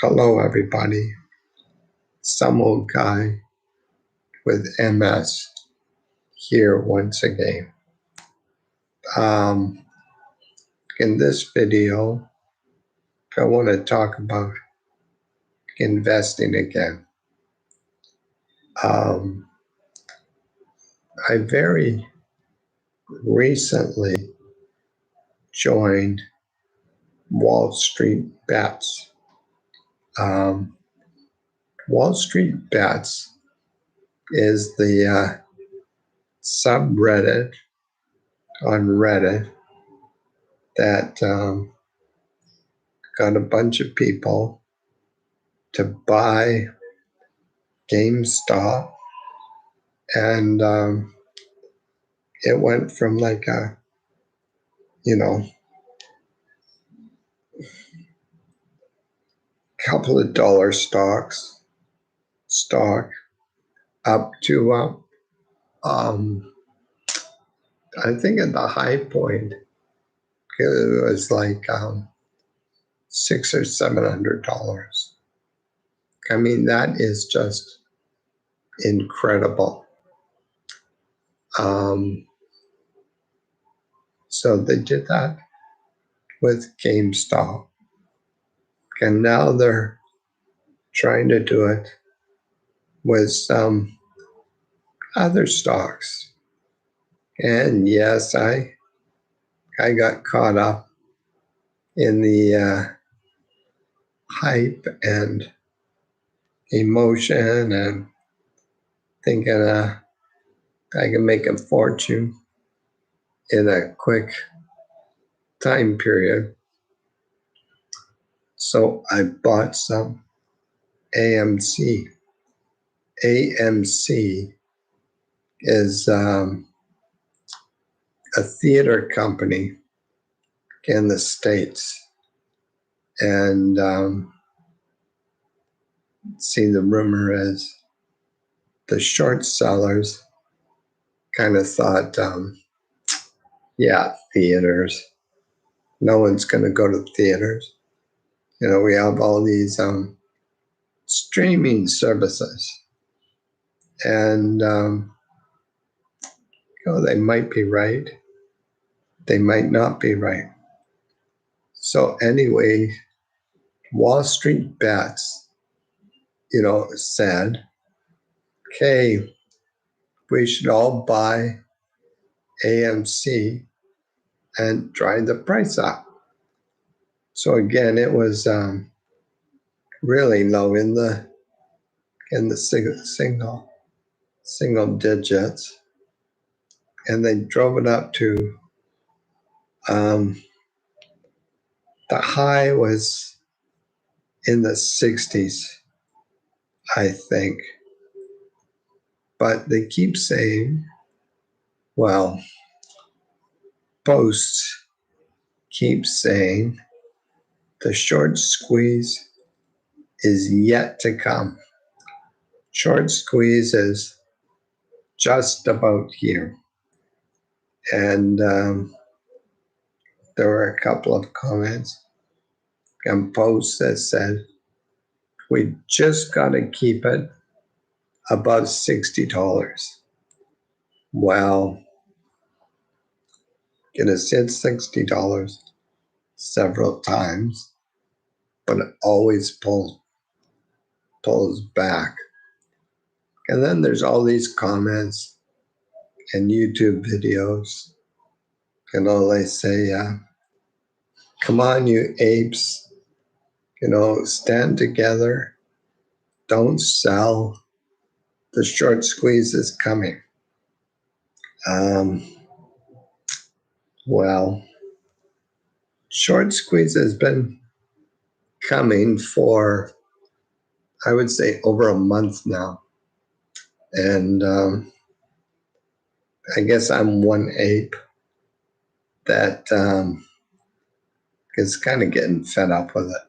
Hello, everybody. Some old guy with MS here once again. In this video, I want to talk about investing again. I very recently joined Wall Street Bets. Wall Street Bets is the subreddit on Reddit that got a bunch of people to buy GameStop, and it went from like a couple of dollar stock up to I think at the high point it was like $600 or $700. I mean, that is just incredible. So they did that with GameStop, and now they're trying to do it with some other stocks. And yes, I got caught up in the hype and emotion and thinking I can make a fortune in a quick time period. So I bought some AMC. AMC is a theater company in the States. And see, the rumor is the short sellers kind of thought, theaters. No one's going to go to theaters. We have all these streaming services. And, they might be right. They might not be right. So anyway, Wall Street Bets, said, okay, we should all buy AMC and drive the price up. So again, it was really low in the single digits, and they drove it up to the high was in the 60s, I think. But they keep saying, posts keep saying the short squeeze is yet to come. Short squeeze is just about here. And there were a couple of comments and posts that said, we just got to keep it above $60. Well, it has hit $60 several times, but it always pulls back. And then there's all these comments and YouTube videos. They say, come on, you apes, stand together. Don't sell. The short squeeze is coming. Short squeeze has been coming for, I would say, over a month now. And I guess I'm one ape that is kind of getting fed up with it.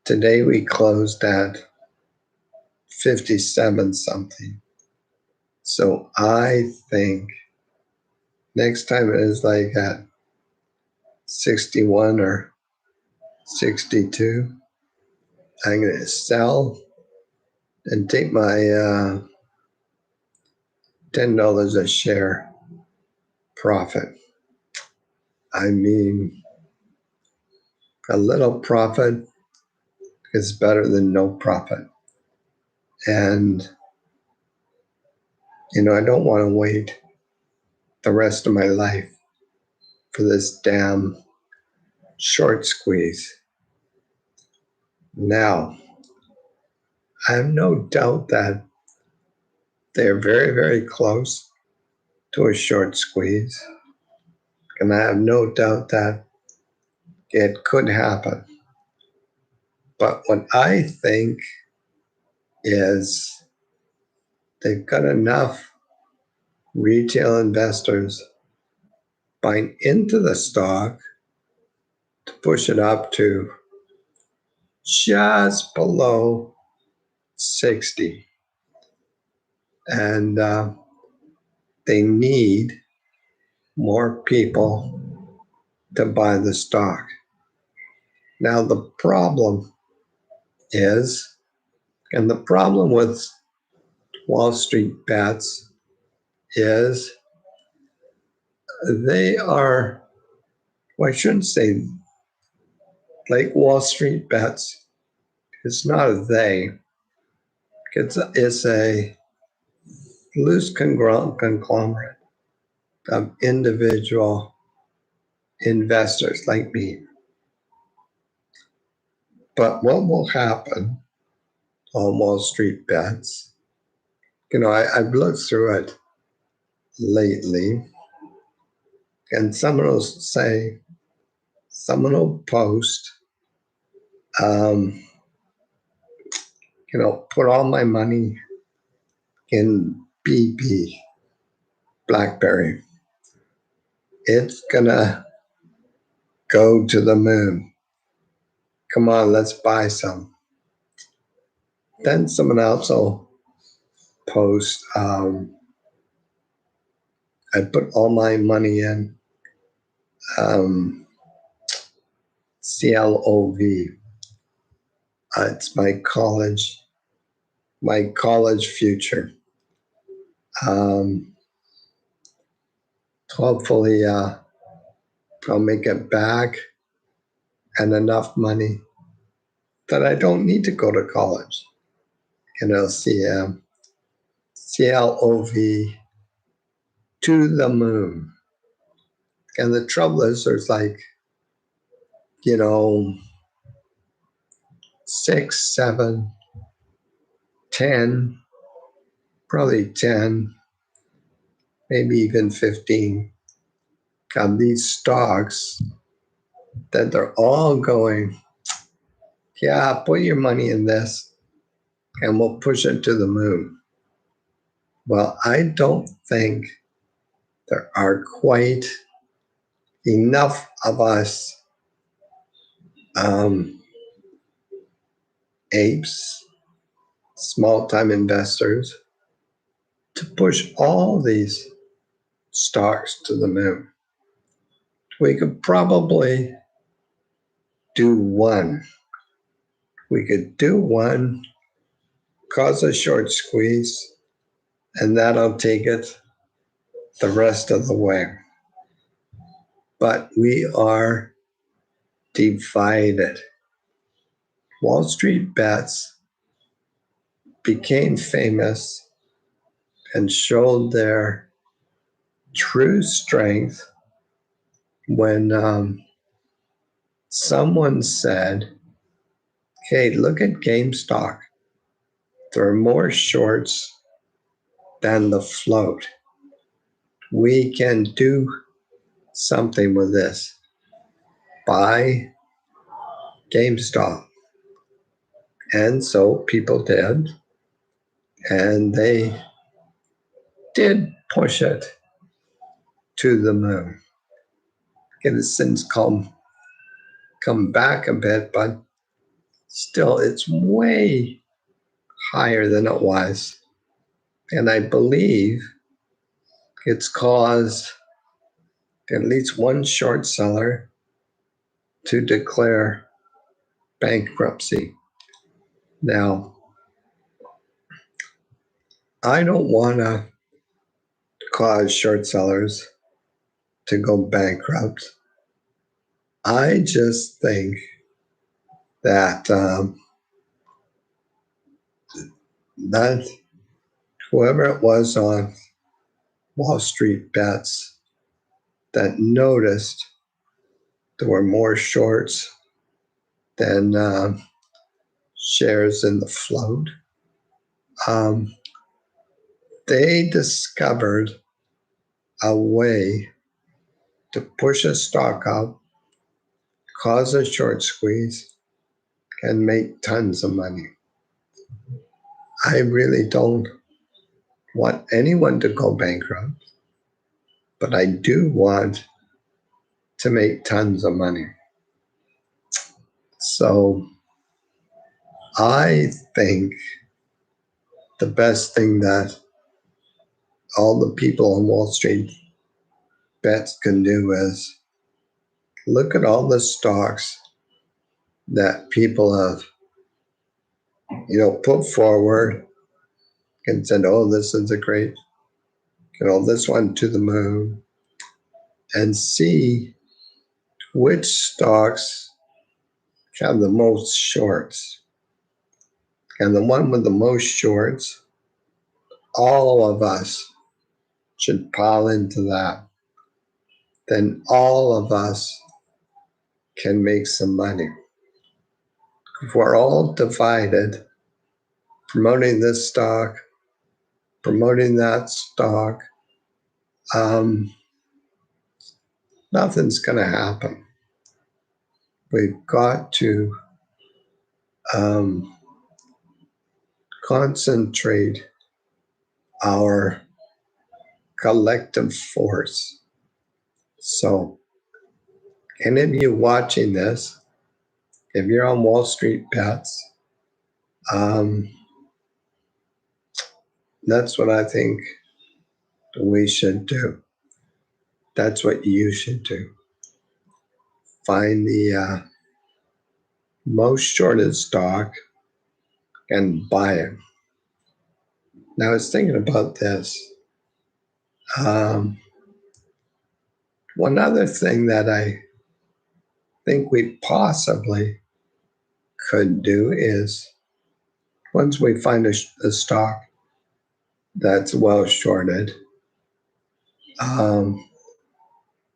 Today we closed at 57 something. So I think next time it is like at 61 or 62. I'm going to sell and take my $10 a share profit. I mean, a little profit is better than no profit. And, I don't want to wait the rest of my life for this damn short squeeze. Now, I have no doubt that they're very, very close to a short squeeze. And I have no doubt that it could happen. But what I think is they've got enough retail investors buying into the stock to push it up to just below 60. And they need more people to buy the stock. Now, the problem is, and the problem with Wall Street bets is they are, well, I shouldn't say like Wall Street bets. It's not a they. It's a loose conglomerate of individual investors like me. But what will happen on Wall Street bets? I've looked through it lately, and someone will post, put all my money in BP, BlackBerry. It's gonna go to the moon. Come on, let's buy some. Then someone else will post, I put all my money in CLOV. It's my college future. Hopefully, I'll make it back and enough money that I don't need to go to college. CLOV to the moon. And the trouble is, there's 6, 7, 10, probably 10, maybe even 15 of these stocks that they're all going, yeah, put your money in this and we'll push it to the moon. Well, I don't think there are quite enough of us apes, small-time investors, to push all these stocks to the moon. We could probably do one. We could do one, cause a short squeeze, and that'll take it the rest of the way. But we are divided. Wall Street bets became famous and showed their true strength when someone said, hey, look at GameStop. There are more shorts than the float. We can do something with this. Buy GameStop. And so people did. And they did push it to the moon. It has since come back a bit, but still it's way higher than it was. And I believe it's caused at least one short seller to declare bankruptcy. Now, I don't want to cause short sellers to go bankrupt. I just think that that whoever it was on Wall Street bets that noticed there were more shorts than shares in the float, um, they discovered a way to push a stock up, cause a short squeeze, and make tons of money. I really don't want anyone to go bankrupt, but I do want to make tons of money. So I think the best thing that all the people on Wall Street bets can do is look at all the stocks that people have, put forward and said, oh, this is a great, this one to the moon, and see which stocks have the most shorts. And the one with the most shorts, all of us should pile into that. Then all of us can make some money. If we're all divided, promoting this stock, promoting that stock, nothing's going to happen. We've got to concentrate our collective force. So, any of you watching this, if you're on Wall Street bets, that's what I think we should do. That's what you should do. Find the most shorted stock and buy it. Now, I was thinking about this. One other thing that I think we possibly could do is once we find a stock that's well shorted,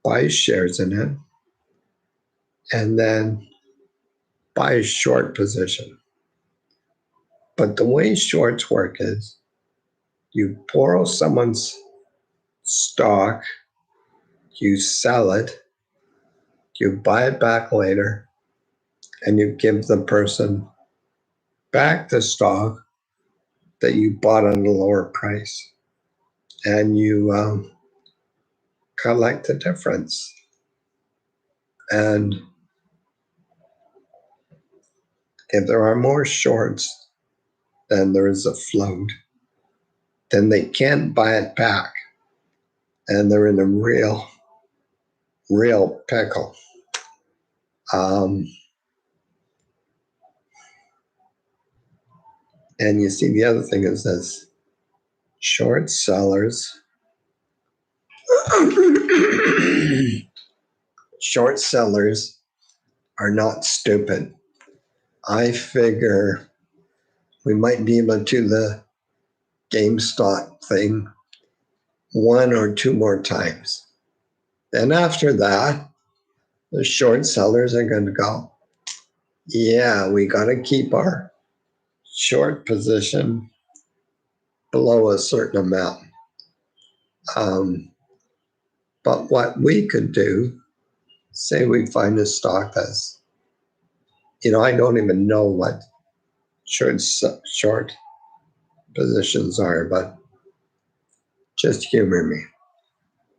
buy shares in it, and then buy a short position. But the way shorts work is you borrow someone's stock, you sell it, you buy it back later, and you give the person back the stock that you bought at a lower price. And you collect the difference. And if there are more shorts than there is a float, then they can't buy it back. And they're in a real pickle. And you see, the other thing is this: short sellers, short sellers are not stupid. I figure we might be able to do the GameStop thing one or two more times. Then after that, the short sellers are going to go, yeah, we got to keep our short position below a certain amount. But what we could do, say we find a stock that's, I don't even know what short positions are, but just humor me.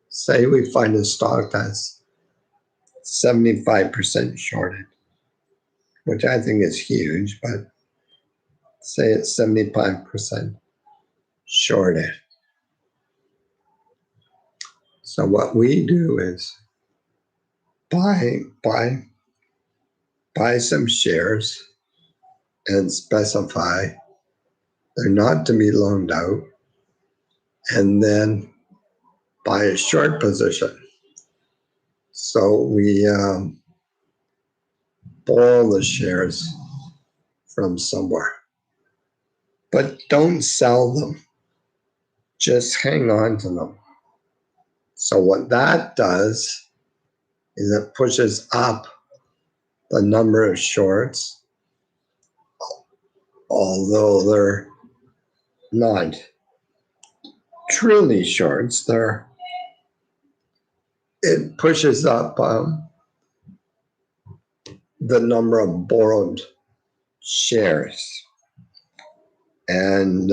Say we find a stock that's 75% shorted, which I think is huge, but say it's 75% shorted. So what we do is buy buy some shares and specify they're not to be loaned out, and then buy a short position. So we borrow the shares from somewhere, but don't sell them. Just hang on to them. So what that does is it pushes up the number of shorts, although they're not truly shorts. It pushes up the number of borrowed shares and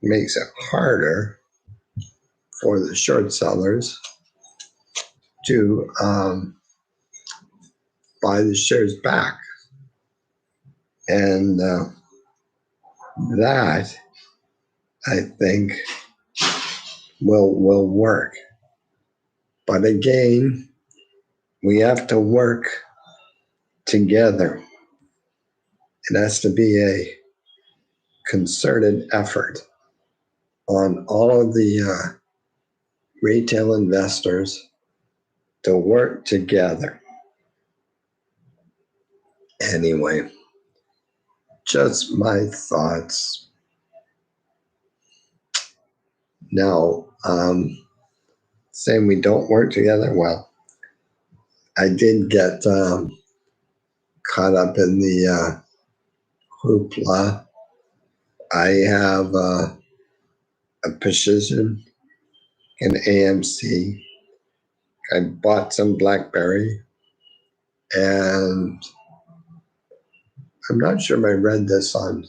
makes it harder for the short sellers to buy the shares back. And that, I think, will work. But again, we have to work together. It has to be a concerted effort on all of the retail investors to work together. Anyway, just my thoughts. Now, saying we don't work together, well, I did get caught up in the hoopla. I have a position in AMC. I bought some BlackBerry, and I'm not sure if I read this on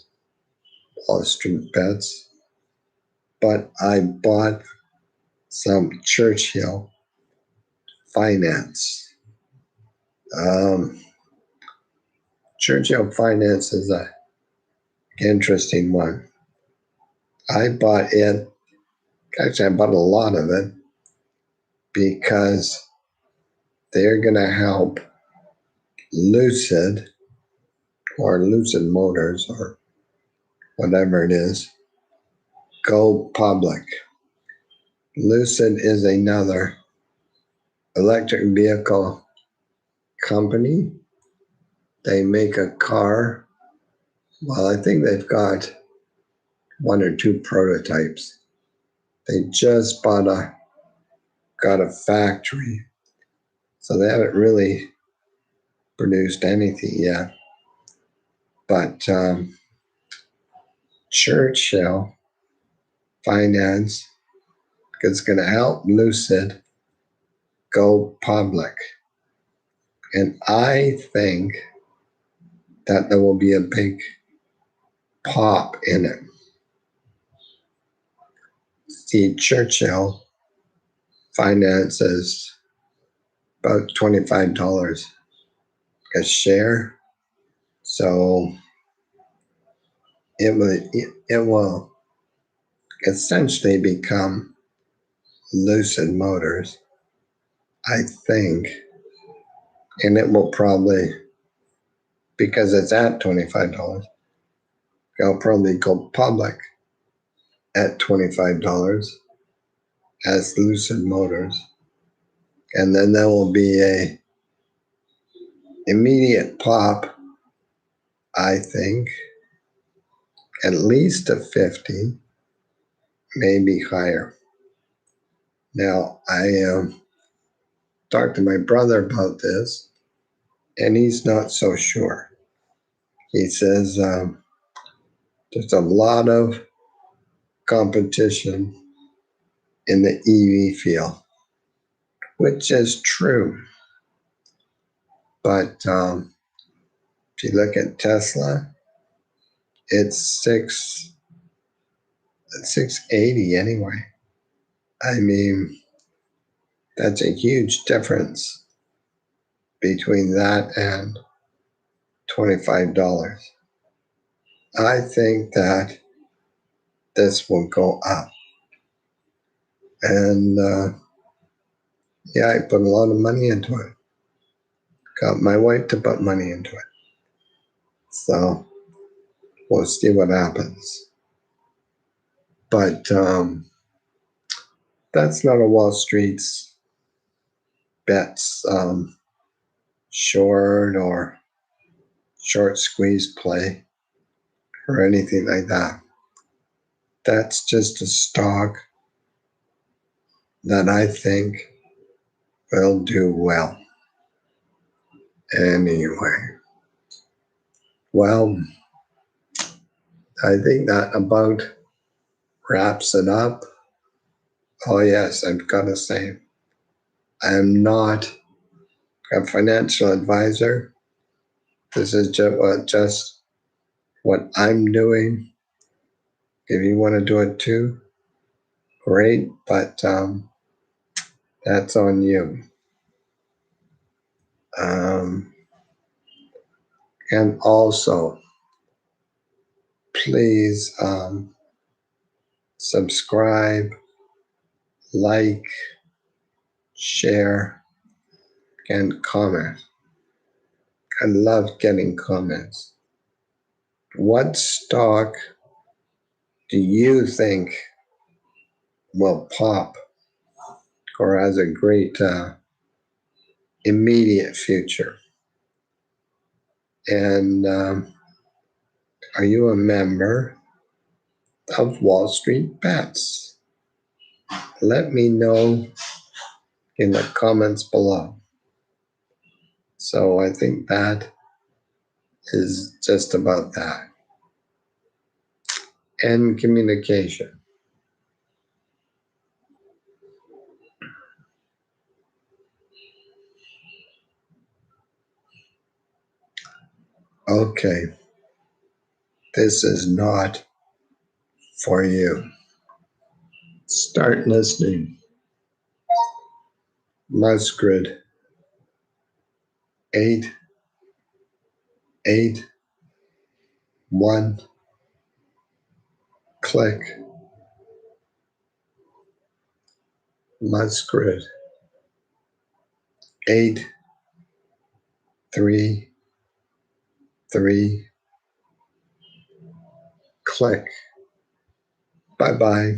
Wall Street Bets, but I bought some Churchill Finance. Churchill Finance is an interesting one. I bought it, actually, I bought a lot of it because they're going to help Lucid or Lucid Motors or whatever it is go public. Lucid is another electric vehicle company. They make a car. Well, I think they've got one or two prototypes. They just got a factory, so they haven't really produced anything yet. But Churchill Finance is going to help Lucid go public. And I think that there will be a big pop in it. See, Churchill finances about $25 a share. So it will essentially become Lucid Motors, I think. And it will probably, because it's at $25, it'll probably go public at $25 as Lucid Motors. And then there will be a immediate pop, I think, at least to 50, maybe higher. Now, I talked to my brother about this, and he's not so sure. He says there's a lot of competition in the EV field, which is true. But if you look at Tesla, it's 680 anyway. I mean, that's a huge difference between that and $25. I think that this will go up. And yeah, I put a lot of money into it. got my wife to put money into it. So we'll see what happens. But that's not a Wall Street's bets short or short squeeze play or anything like that. That's just a stock that I think will do well. Anyway, well, I think that about wraps it up. Oh, yes, I've got to say, I am not a financial advisor. This is just what I'm doing. If you want to do it too, great, but that's on you. Um, and also, please subscribe, like, share, and comment. I love getting comments. What stock do you think will pop or has a great immediate future? And are you a member of Wall Street Bets? Let me know in the comments below. So I think that is just about that. And communication. Okay, this is not for you. Start listening. Musgrid 881. Click. Musgrid 833. Click. Bye bye.